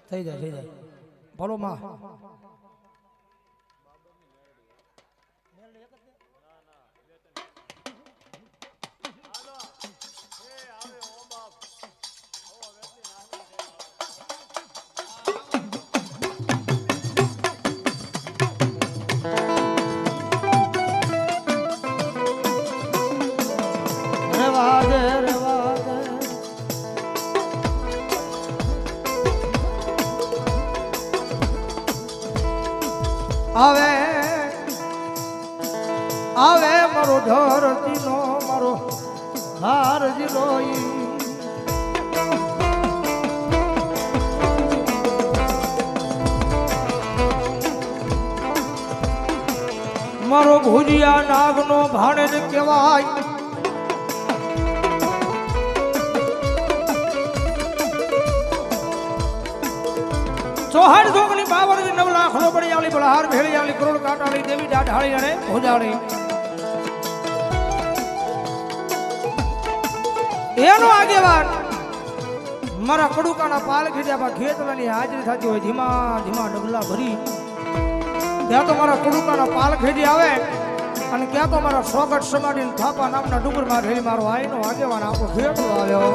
થઈ જાય બોલો માં આવે આવે મારો ધરતી નો મારો હાર જીલોઈ મારો ભુજિયા નાગ નો ભાણેજ કહેવાય ચોહાડ ધોકની બાવરની 9 લાખ રોબડી આલી બળહાર ભેળી આલી કરોડ કાટાળી દેવી ડાઢાળી અને ભોજાળી એનો આગેવાન મારા કડુકાના પાલ ખીધ્યા ખેતલાની હાજરી થતી હોય ધીમા ધીમા ડગલા ભરી ત્યાં તો મારા કડુકાના પાલ ખેડી આવે અને ક્યાં તો મારા સોગટ સમાડી થાપા નામના ડુંગરમાં રહેલી મારો આઈનો આગેવાન આપણો ખેતલો આવ્યો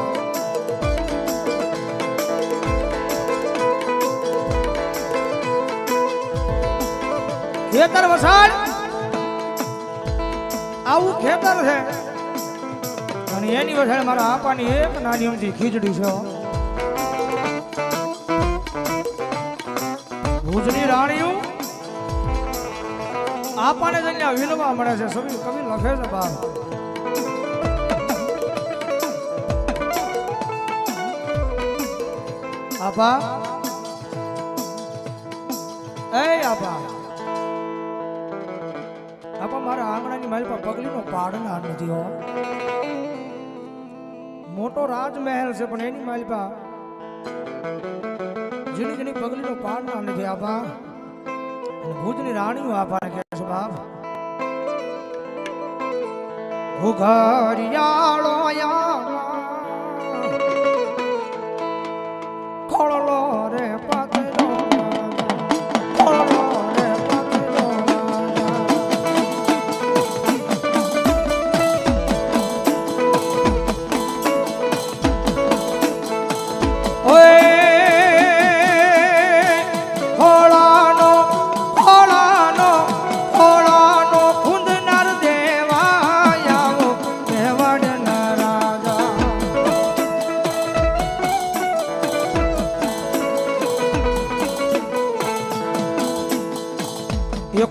ખેતર વસાડ આવું ખેતર છે અને એની વસાડ મારા આપાની એક નાની અમથી ખીચડી છે ભુજની રાણીઓ આપાને જઈને વિનવા મળે છે સભી કવિ લખે છે બાપ આપા એ આપા આપા મારા આંગણાની મારી પાસે પગલીનો પાડનાર નથી હો મોટો રાજમહેલ છે પણ એની મારી પાસે જેની જેની પગલીનો પાડનાર નથી આપા ભુજની રાણીઓ આપાને કહે છે બાપ ઘરિયાળો ખોળલો રે પાતળો ખોળલો રે પાતળો ઓય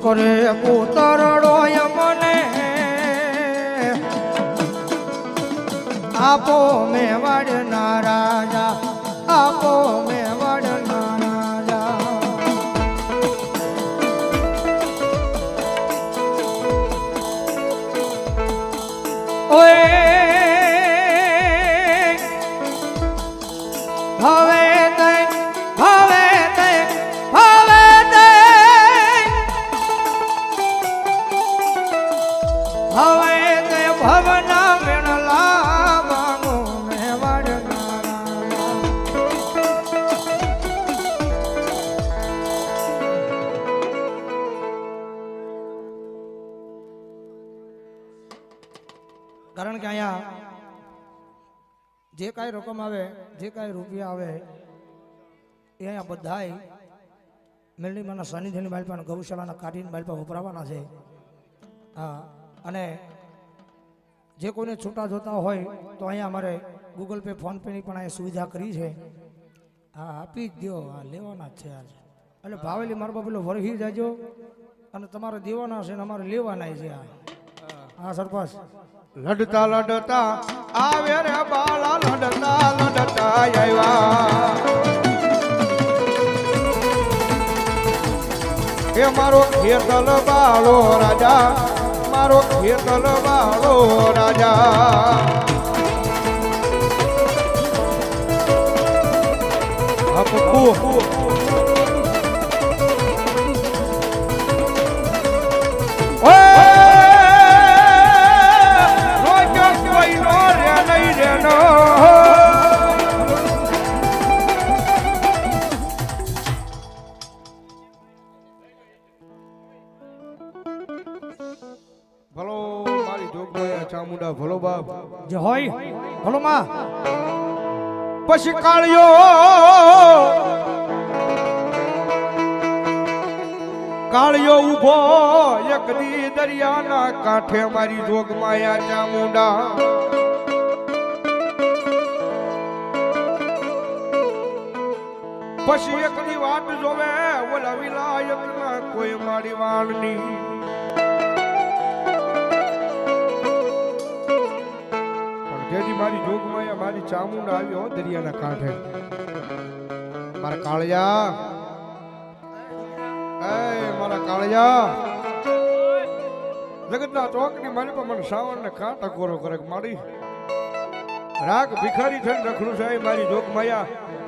કરે પુતરડો મને આપો મેવાડના રાજા આપો મેવાડના રાજા ઓય હવે કારણ કે અહીંયા જે કાંઈ રકમ આવે જે કાંઈ રૂપિયા આવે એ અહીંયા બધાય મેલડીમાના સાનિધ્યની માલપાને ગૌશાળાના કાઢીને માલપા વપરાવાના છે હા અને જે કોઈને છૂટા જોતા હોય તો અહીંયા અમારે ગૂગલ પે ફોન પેની પણ અહીંયા સુવિધા કરી છે હા આપી જ દો હા લેવાના જ છે આજ એટલે ભાવેલી મારા બાપેલો વરહી જાજો અને તમારે દેવાના છે ને અમારે લેવાના છે હા સરપંચ લડતા લડતા આવે રે બાલા લડતા લડતા આવ્યા એ મારો ખેતલ બાળો રાજા મારો ખેતલ બાળો રાજા હપકુ ચામુંડા ભલો બાપ જે હોય ભલો માં. પછી કાળિયો કાળિયો ઉભો એક દી દરિયાના કાંઠે મારી જોગ માયા ચામુંડા પછી એક દી વાટ જોવે ઓલા વિલાયતના કોઈ મારી વાળની જેથી મારી જોગમાયા મારી ચામુંડા આવ્યો દરિયાના કાંઠે મારા કાળિયા એ મારા કાળિયા જગતના ચોકની મારી પર મને સાવરને કાંટા કોરો કરે મારી રાગ ભિખારી થઈને રખડું છે મારી જોગમાયા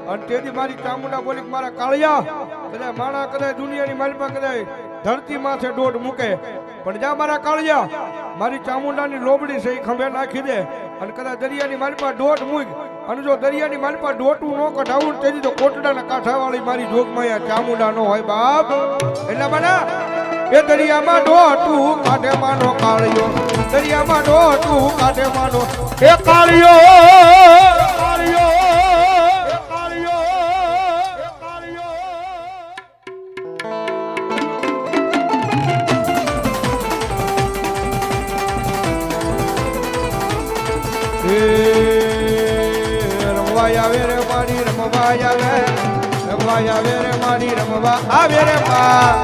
અને તેથી મારી ચામુંડા બોલી મારા કાળિયા કદાચ માણા કદાચ દુનિયાની મારી પર કદાચ ધરતી માથે દોઢ મૂકે પણ જા મારા કાળિયા મારી ચામુંડાની લોબડી છે એ ખંભે નાખી દે અને કદાચ દરિયાની મારી પાસે દોટ મૂક અને જો દરિયાની મારી પાસે દોટું ન કઢાવું તેથી તો કોટડાના કાંઠાવાળી મારી જોગમાયા ચામુંડા નો હોય બાપ એટલે બના એ દરિયામાં દોટું કાઢે માનો કાળિયો દરિયામાં દોટું કાઢે માનો એ કાળિયો કાળિયો કાળિયો કાળિયો રમવાય આવે રે મારી રમવાય આવે રમવાય આવે રે મારી રમવા આવે રે માં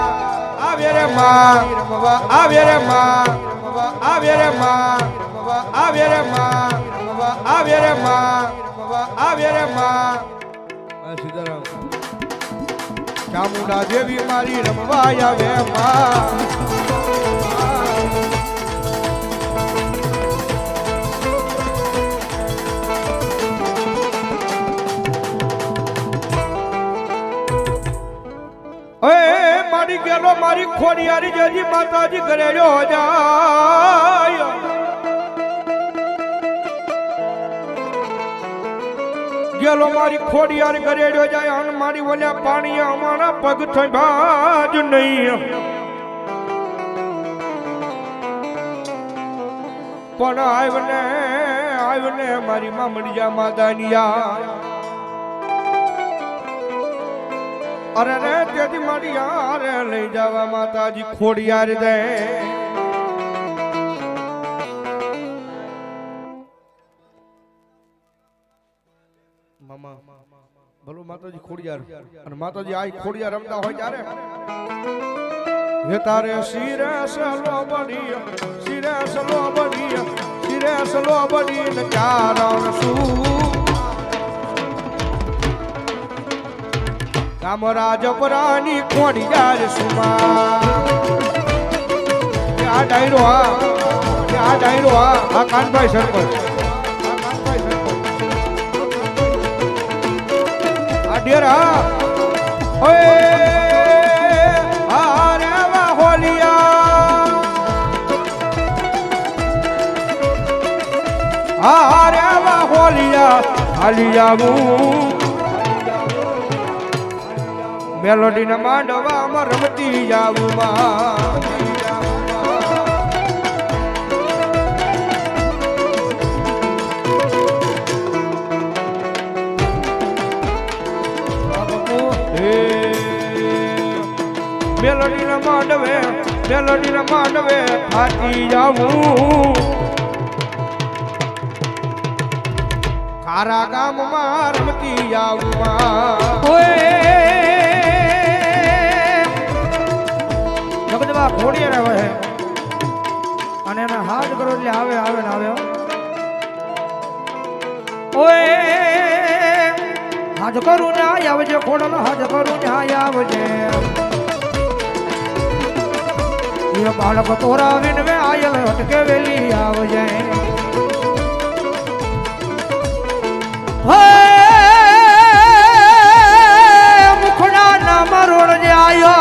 આવે રે માં રમવા આવે રે માં રમવા આવે રે માં રમવા આવે રે માં રમવા આવે રે માં રમવા આવે રે માં સીતારામ ચામુંડા દેવી મારી રમવાય આવે માં મારી ગેલો મારી ખોડિયારી જેજી માતાજી ઘરે જો જાય ગેલો મારી ખોડિયારી ઘરે જો જાય અને મારી ઓલ્યા પાણી અમારા પગ થંભાજ નહીં પણ આવને મારી મામડિયા માદાનિયા અરે રે તેથી મારી યાર લઈ જવા માતાજી ખોડિયાર દે મામા ભલો માતાજી ખોડિયાર અને માતાજી આ ખોડિયાર રમતા હોય ત્યારે હે તારે શિરે સલો બની શિરે સલો બની શિરે સલો બની ને ચારણ શું કામરાજપરાની ખોડિયાર સુમા આ ડાયરો આ કાનભાઈ સરપંચ આ ડેરા ઓય આરે વા હોલિયા આરે વા હોલિયા હાલિયાવું મેલોડી ના માંડવામાં રમતી જાવું માં મેલોડી ના માંડવે થાકી જાવું ખારા ગામમાં રમતી જાવું માં ખોડિયાર આવે છે અને એને હાથ કરો એટલે આવે ને આવે ઓય હાથ કરું ને આ આવજે ખોડલો હાથ કરું ને આ આવજે એ બાળક તોરા વિનવે આયલ હટકે વેલી આવજે મુખડા ના મરોડ જે આયો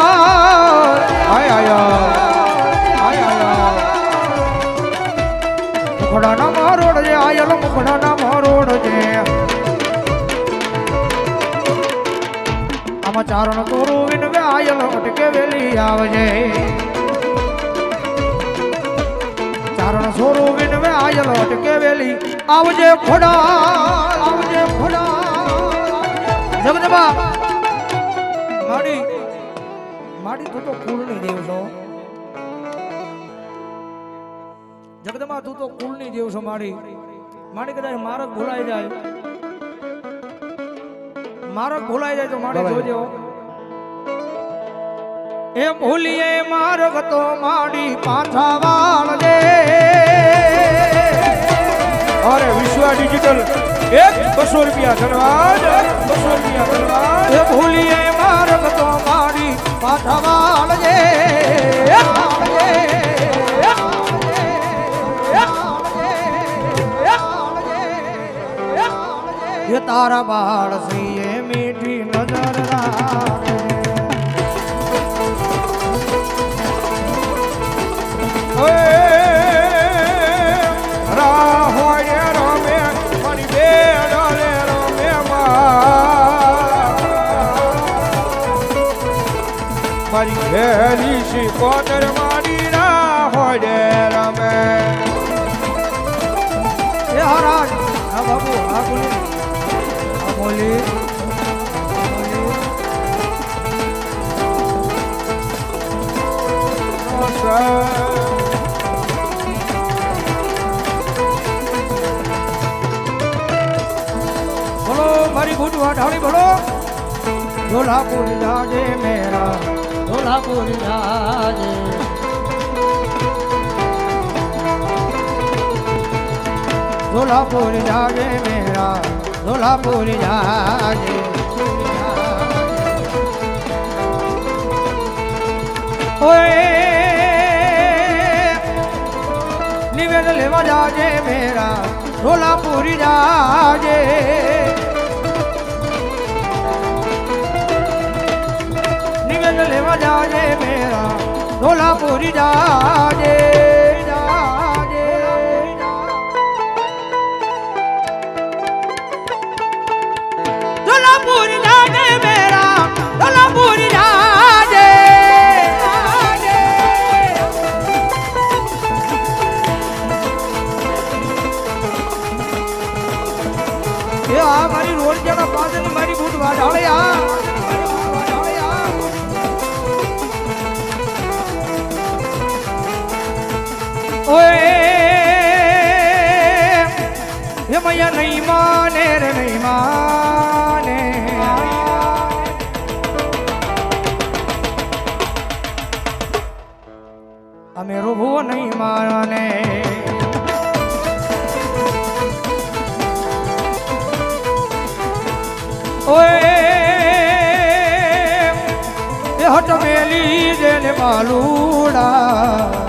મુખડા ના મરોડ જે આયલ મુખડા ના મરોડ જે આમાં ચારણ તોરું વિનવે આયલ હટકે વેલી આવજે ચારણ સોરો વિનવે આયલો કેવેલી આવજે ખોડા આવજે ખોડા જગદંબા માડી માડી તું તો કુળની દેવ છો જગદંબા તું તો કુળની દેવ છો માડી માડી કદાચ મારક ભૂલાઈ જાય તો માડી જોજો એ ભૂલીએ માર્ગ તો માડી પાછા વાળજે અરે વિશ્વા ડિજિટલ 200 રૂપિયા ધન્યવાદ 200 રૂપિયા ધન્યવાદ એ ભૂલીએ માર્ગ તો માડી પાછા વાળજે એ તારા બાળ શ્રીએ મીઠી નજર રાખે રાહોય રમે મારી બેડલે રમે મારી ઘેરી સી કોદર મારી રાહોય રમે એ હરાજ હા બાબુ હા બોલી હા બોલી બોલો મારી ગુડવા ઢાળી બોલો ઢોલાપુર જાજે મેરા ઢોલાપુર જાજે ઢોલાપુર જાજે મેરા ઢોલાપુર જાજે ઓય નિવેદ લેવા જાજે મેરા ઢોલાપુરી જાજે નિવેદ લેવા જાજે મેરા ઢોલાપુરી જાજે જાજે ઢોલાપુરી જાજે મેરા ઢોલાપુરી જાજે આ મારી રોડ જણા પાછળની મારી બૂટ વાઢાળે ઓય એ મૈયા નહીં માને રે નહીં માને અમે રોભો નહીં માને ઓય એ હટ મેલી દેને માલુડા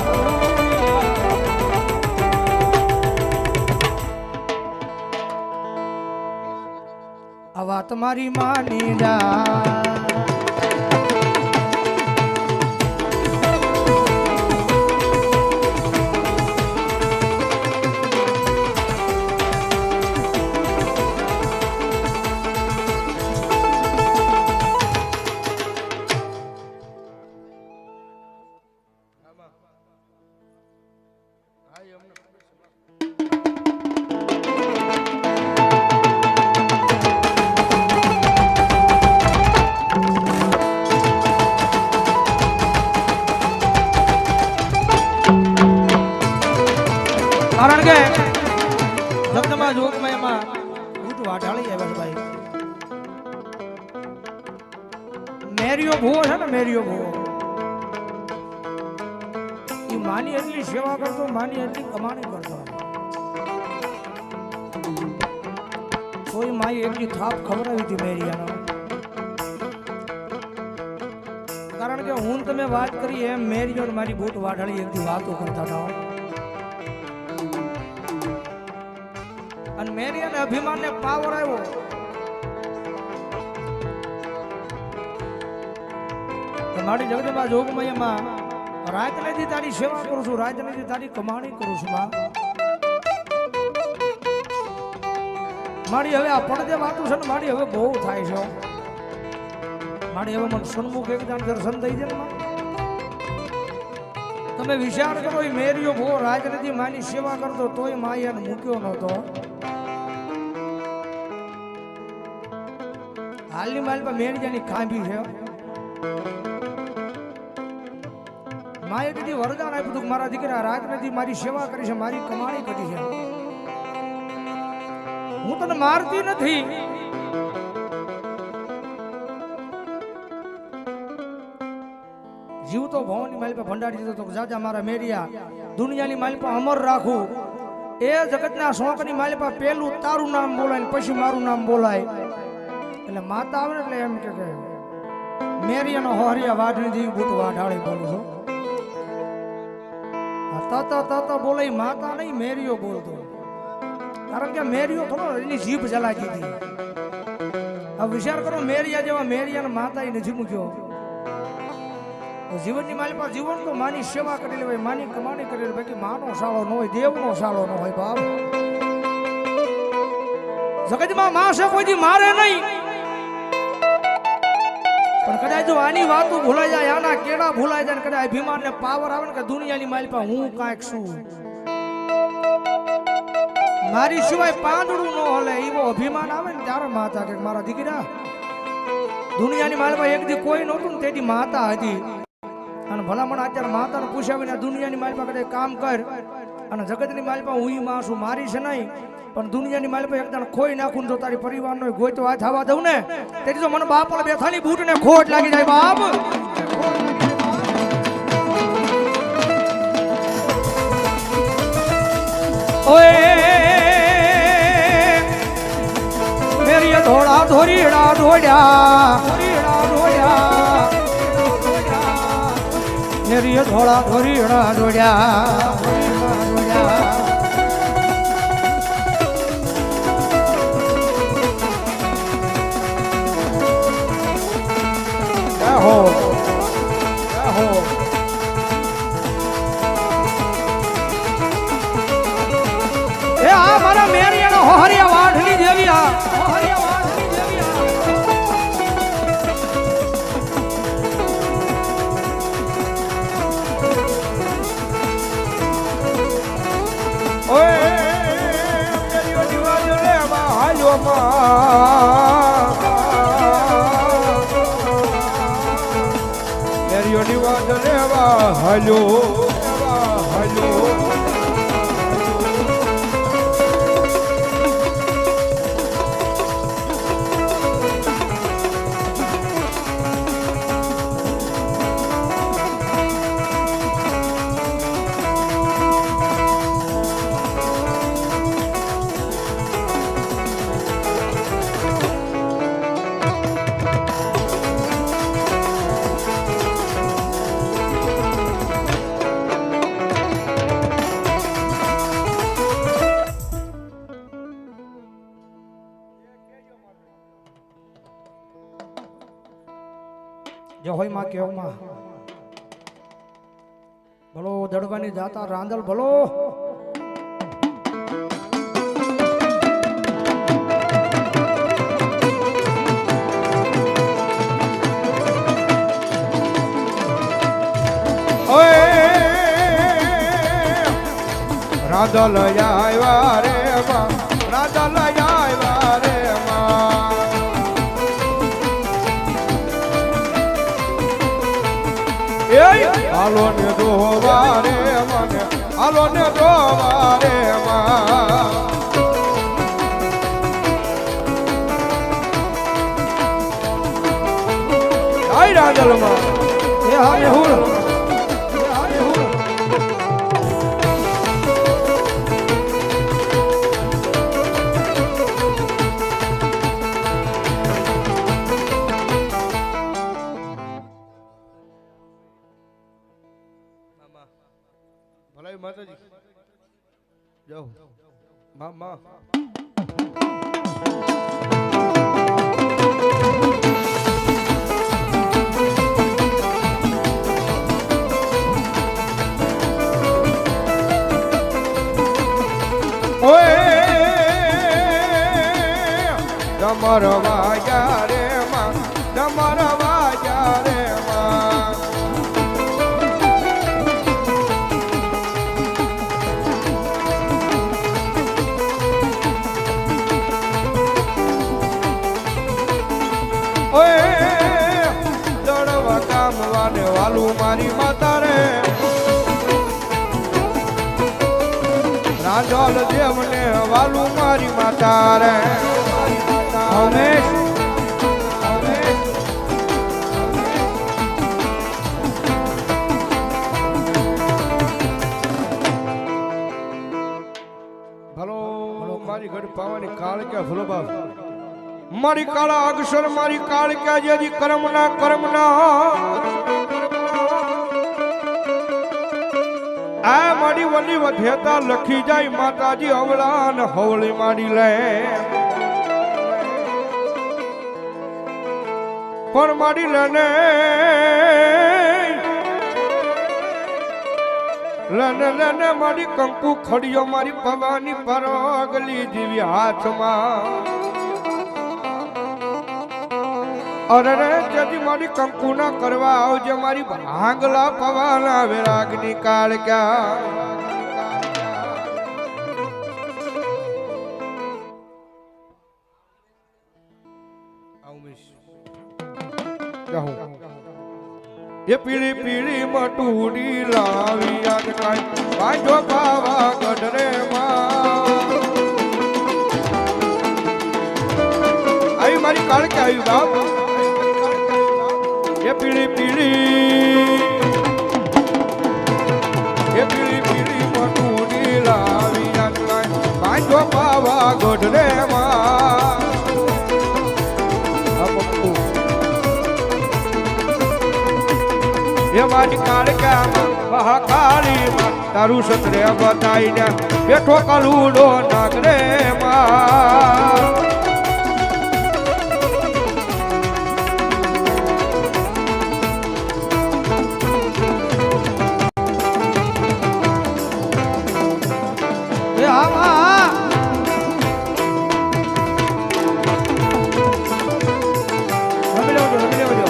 આ વાત મારી માની જા કારણ કે જગદંબા જોગમાં એમાં ઊંટ વાઢાળી આવ્યા ભાઈ મેરિયો ભૂવો છે ને મેરિયો ભૂવો એ માની એટલી સેવા કરતો માની એટલી કમાણી કરતો કોઈ માઈ એટલી થાપ ખવડાવી હતી મેરિયાનો કારણ કે હું તમે વાત કરી એમ મેરિયો મારી બૂટ વાઢાળી એકથી વાતો કરતા હતા અને મેરિયાને અભિમાનને પાવર આવ્યો મારી જગદંબા જોગમયમાં રાતનેથી તારી સેવા કરું છું રાતનેથી તારી કમાણી કરું છું માં મારી હવે આ પડદે વાતું છે ને મારી હવે બહુ થાય છે મારી હવે મને સન્મુખ એકદમ દર્શન થઈ જાય ને તો તમે વિચાર કરો એ મેરિયો ભો રાજનીતિ માની સેવા કરતો તોય માયાને મૂક્યો નહોતો. હાલની માલ પર મેરિયાની ખાંભી છે. માએ દીદી વરદાન આપ્યું હતું મારા દીકરા રાજનીતિ મારી સેવા કરી છે, મારી કમાણી કરી છે. હું તને મારતી નથી, જીવતો ભવનની માલ પર ભંડારી દીધો તો જાજા મારા મેરિયા દુનિયાની માલ પર અમર રાખું. એ જગતના શોકની માલ પર પેલું તારું નામ બોલાય ને પછી મારું નામ બોલાય. એટલે માતા આવે ને એટલે એમ કે મેરિયાનો હોરિયા વાઢણી દેવી બુટ વાઢાળી બોલું છું. તત બોલે માતા નહીં મેરિયો બોલતો, કારણ કે મેરિયો થોડો એની જીભ જલાકી હતી. હવે વિચાર કરો મેરિયા જેવા મેરિયાને માતા નથી મૂક્યો. જીવનની મારી પાસે જીવન તો માની સેવા કરી લેવાય, માની કમાણી કરી લેવાય, બાકી માનો સાળો ન હોય, દેવનો સાળો ન હોય. બાપ જગતમાં માસે કોઈ મારે નહીં, પણ કદાચ જો આની વાતો ભૂલાઈ જાય, આના કેળા ભૂલાઈ જાય, કદાચ અભિમાન ને પાવર આવે ને કે દુનિયાની મારી પાસે હું કાંઈક છું, મારી સિવાય પાંદડું ન હલે, એવો અભિમાન આવે ને ત્યારે માતા કે મારા દીકરા દુનિયાની મારી પાસે એક દી કોઈ નહોતું ને તેથી માતા હતી. અને ભલામણ અત્યારે માતાને પૂછાવીને દુનિયાની મારી પાસે કદાચ કામ કર, અને જગતની મારી પાસે હું માં છું, મારી છે નહીં, પણ દુનિયાની મારી પાસે એકદમ ખોઈ નાખું જો તારી પરિવારનો ગોઈ તો આ થવા દઉં ને તેથી તો મને બાપ બેઠાની બૂટ ને ખોટ લાગી જાય. બાપ ઓય મેરી ધોળા ધોરીડા ધોડ્યા, મેરી ધોળા ધોરીડા ધોડ્યા. એ આ મારા મેરિયાનો હોહરિયા વાઢની દેવી, આ હોહરિયા વાઢની દેવી. ઓય મેરિયો દીવા જોલે માં હાલ્યો માં, મેરિયો દીવા જોલે માં હાલ્યો હાલ્યો. જો હોય માં કેવો માં ભલો દડવાની જાતા રાંદલ ભલો. રાંદલ આવ્યા રે માં, રાંદલ આવ્યા રે માં. હાલો ને દોવા રે મને, હાલો ને દોવા રે માં. આઈ રાંદલ માં એ હા મેહુલ ભલાઈ માતાજી જાઓ માં. ડમરવા જા રે માં, ડમરવા જા રે માં. ને વાલું મારી માતા રે રાજોલ દેવ ને વાલું મારી માતા રે રમેશ ભલો મારી ઘડી પાવાની કાળ કે ભલો બાપ મારી કાળા અક્ષર મારી કાળ કે જેજી કર્મના આ મારી વલી વધેતા લખી જાય માતાજી અવળા ને હવળી માડી લે પણ માડી લેને લને મારી કંકુ ખડિયો મારી પવાની પરોગલી જીવી હાથમાં અરે રે જેથી મારી કંકુ ના કરવા આવજે મારી ભાંગલા પવાના વિરાગની કાળ ક્યાં એ પીળી પીળી મટુડી લાવી યાદ કાઈ વાંજો પાવા ગઢરે માં આવી મારી કાળ કે આવી બાપ એ પીળી પીળી મટુડી લાવી યાદ કાઈ વાંજો પાવા ગઢરે માં એ મારી કાળકા મહાકાળી માં તારું સત્રે બતાઈને બેઠો કલુડો નાગરે માં એ આવા રમી લેવજો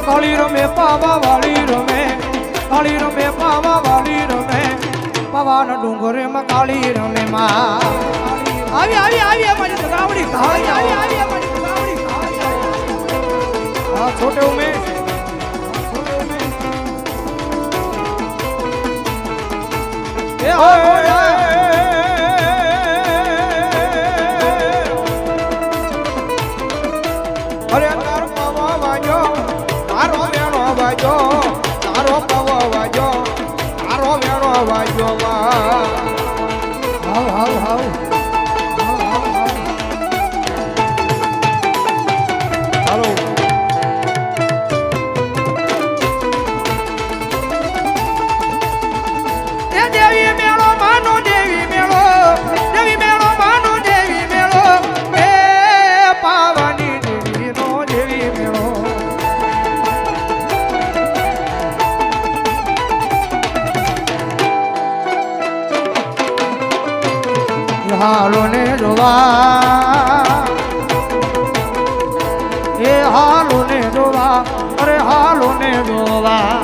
કાળી રમે પાવા વાળી રમે કાળી રમે પાવા વાળી રમે પવાના ડુંગરે માં કાળી રમે માં આવી આવી આવી અમારી ગાવડી આવી આવી અમારી ગાવડી હા છોટે ઉમેશ એ અરે તારો પાવા વાજો તારો વેણો વાજો તારો પાવો વાજો તારો વેણો વાજો હાવ હાવ હાવ હાલો એ દેવી મેળો માનો દેવી મેળો માનો દેવી મેળો એ પાવાની દેવી નો દેવી મેળો હાલો ને જોવા એ હાલો ને જોવા અરે હાલો ને જોવા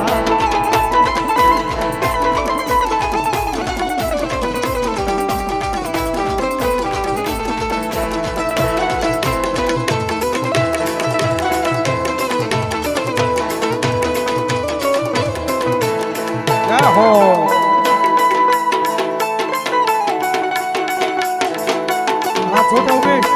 હો હા છોટે ઉમેશ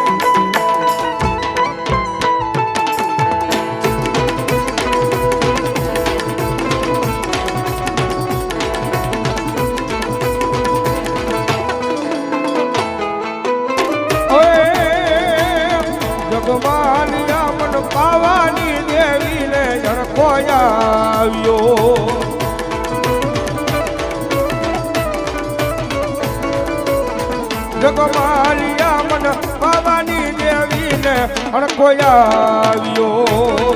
જગમાલિયા મન પાવાની દેવી ને જણકો આવ્યો જગમાલિયા મન પાવાની દેવી ને જણકો આવ્યો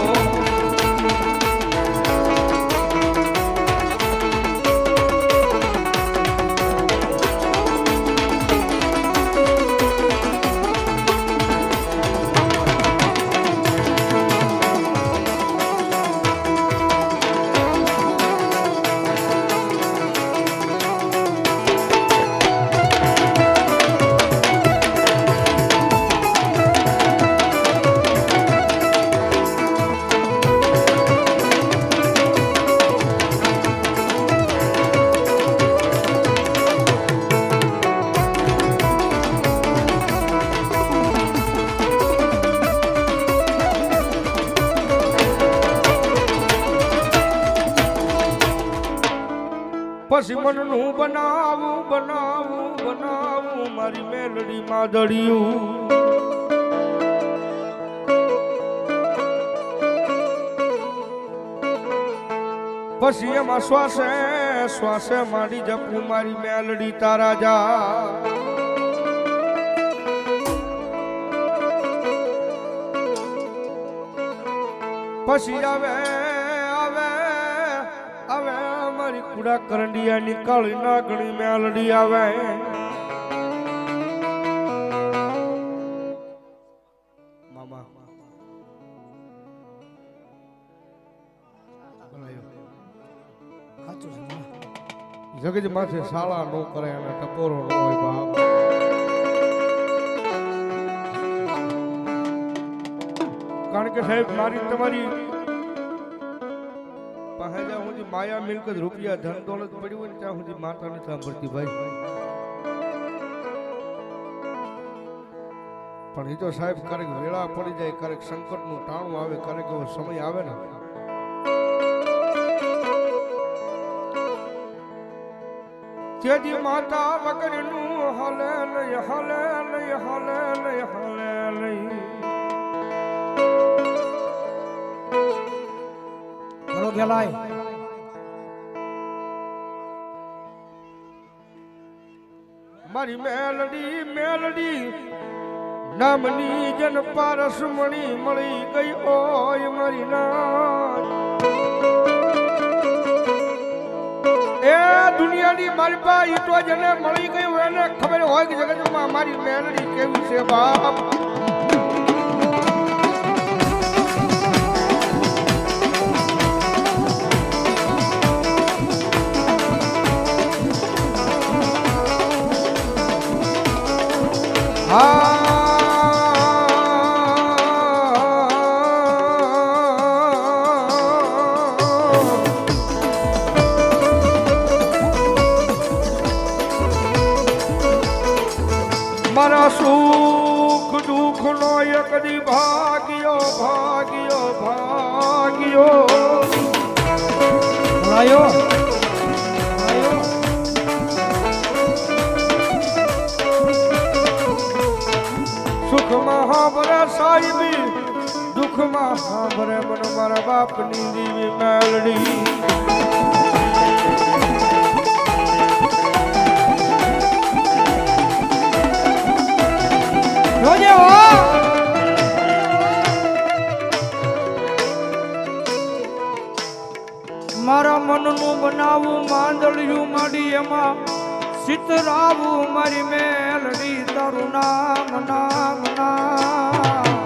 પછી મનનું બનાવું બનાવું બનાવું મારી મેલડી માદડિયું પછી એમાં શ્વાસે શ્વાસે મારી જપું મારી મેલડી તારા જા પછી આવે આવે આવે મારી કુડા કરંડિયા નીકળી ના ઘણી મેલડી આવે મામા જગત માથે શાળા નો કરે અને ટપોરો નો હોય બાપ કારણ કે સાહેબ મારી તમારી પાસે જ્યાં સુધી માયા મિલકત રૂપિયા ધન દોલત પડ્યું હોય ને ત્યાં સુધી માતા નથી સાંભળતી ભાઈ પણ એ તો સાહેબ ક્યારેક વેળા પડી જાય ક્યારેક સંકટનું ટાણું આવે ક્યારેક એવો સમય આવે ને તેથી માતા વગરનું હલે નહીં હલે નહીં હલે નહીં હલે નહીં બોલો ગેલાય મારી મેલડી મેલડી નામની જન પારસમણી મળી ગઈ ઓય મારી નામ એ દુનિયાની મારી પાસે તો જેને મળી ગયું એને ખબર હોય કે જગતમાં મારી મેલડી કેવી છે બાપ મારા સુખ દુઃખ નો એક દી ભાગ્યો ભાગ્યો ભાગ્યો આયો સુખમાં હાંભરે સાહેબી દુઃખમાં હાંભરે મન મારા બાપની દીવી મેલડી જોજે હો મારા મનનું બનાવું માંદળિયું માડી એમાં સિતરાવું મારી મેલડી તારું નામ નામ નામ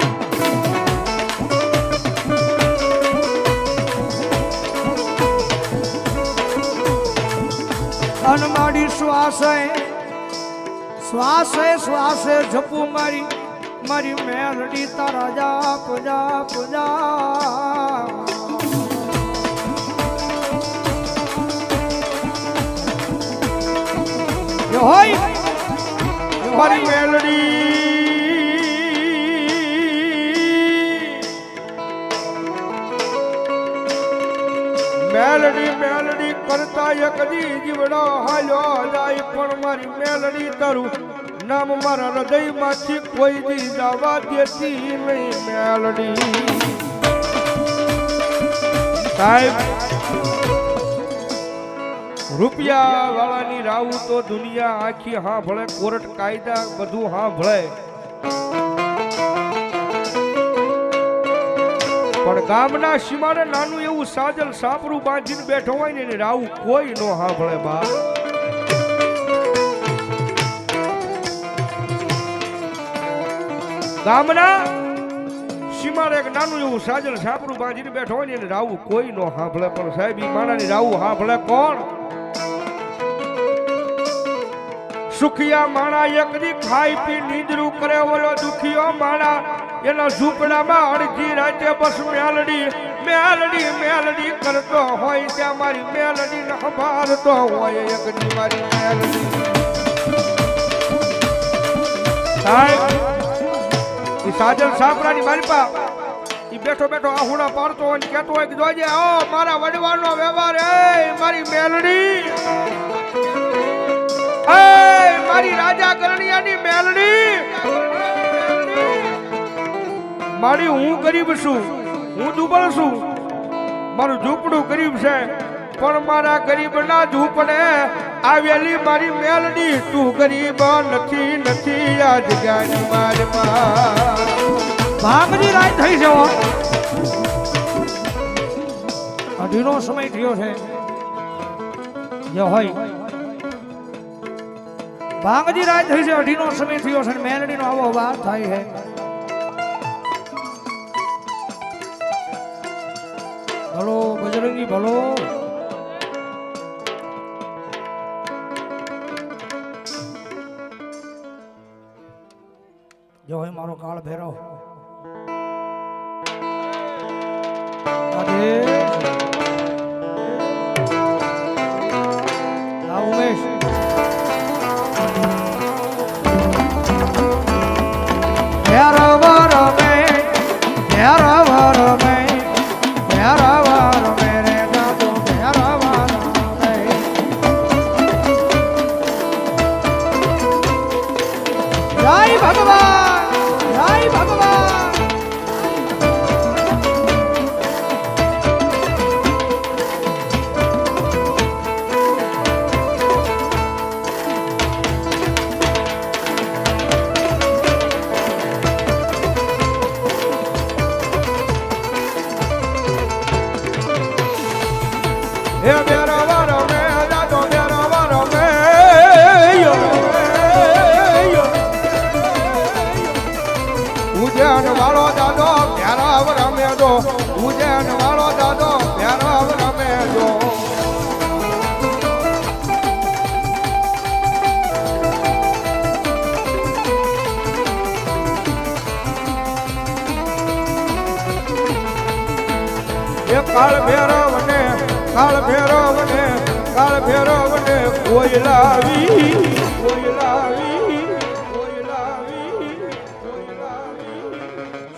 અન માડી શ્વાસે શ્વાસે શ્વાસે જપું મારી મારી મેલડી તારા જાપ જાપ જાપ હોય મારી મેલડી મેલડી મેલડી કરતા એક દી જીવડો હાલ્યો જાય પણ મારી મેલડી તારું નામ મારા હૃદયમાંથી કોઈ દી જવા દેતી નહીં મેલડી સાહેબ રૂપિયા વાળાની રાવું તો દુનિયા આખી હા ભળે કોર્ટ કાયદા બધું હા ભળે પણ ગામના સીમાડે નાનું એવું સાજલ સાપરું બાંધીને બેઠો હોય ને એને રાવું કોઈ નો હા ભળે બા ગામના સીમાડે એક નાનું એવું સાજલ સાપરું બાંધીને બેઠો હોય ને એને રાવું કોઈ નો હા ભળે પણ સાહેબ ઈ માણાની રાવું હા ભળે કોણ સુખિયા માણા એકદી ખાઈ પી નીંદરું કરે ઓલો દુખિયો માણા એના ઝૂંપડામાં અડધી રાતે બસ મેલડી મેલડી મેલડી કરતો હોય ત્યાં મારી મેલડી ને સંભાળતો હોય એકદી મારી મેલડી સાહેબ ઈ સાજલ સાપરાની મારી પા ઈ બેઠો બેઠો આહુડા પાડતો હોય ને કહેતો હોય કે જોજે ઓ મારા વડવાનો વ્યવહાર એ મારી મેલડી એ મારી રાજા કરણિયાની મેલડી મારી હું ગરીબ છું હું દુબળ છું મારું ઝૂંપડું ગરીબ છે પણ મારા ગરીબના ઝૂંપડે આવેલી મારી મેલડી તું ગરીબ નથી નથી આ જગ્યાની મારમાં ભાંગની રાત થઈ છે અઢીનો સમય થયો છે જે હોય ભાંગની રાત થઈ છે અઢીનો સમય થયો છે મેલડીનો આવો વાત થાય છે ભલો બજરંગી ભલો જો હોય મારો કાળ ભેરો ઉમેશ ઉજ્જૈન વાળો દાદો પ્યારાવ રમે દો ઉજ્જૈન વાળો દાદો પ્યારાવ રમે દો એ કાળ ભેરવને કોઈ લાવી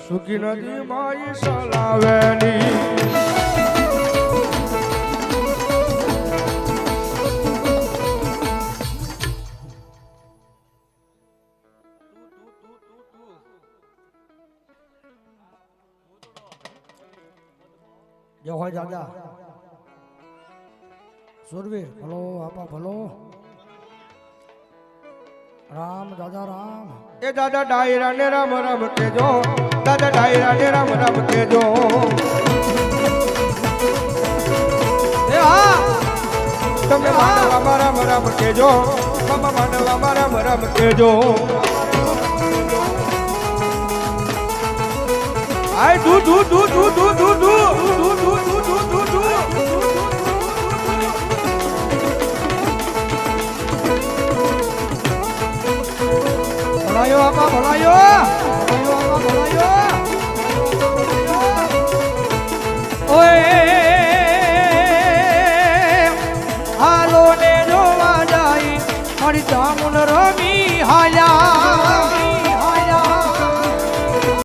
સુખી નદી માઈ સલાવેની જો હોય દાદા સુરવીર ભલો આપા ભલો રામ દાદા રામ એ દાદા ડાયરા ને રામ રામ કેજો દાદા ડાયરા ને રામ રામ કેજો એ હા તમે માનવા રામ રામ કેજો મમ્મા માનવા રામ રામ કેજો આય દુ દુ દુ દુ દુ દુ દુ દુ દુ દુ દુ દુ ભલાયો આપા ભલાયો ઓય હાલો ને જોવા જાય મારી જામુન રમી હાયા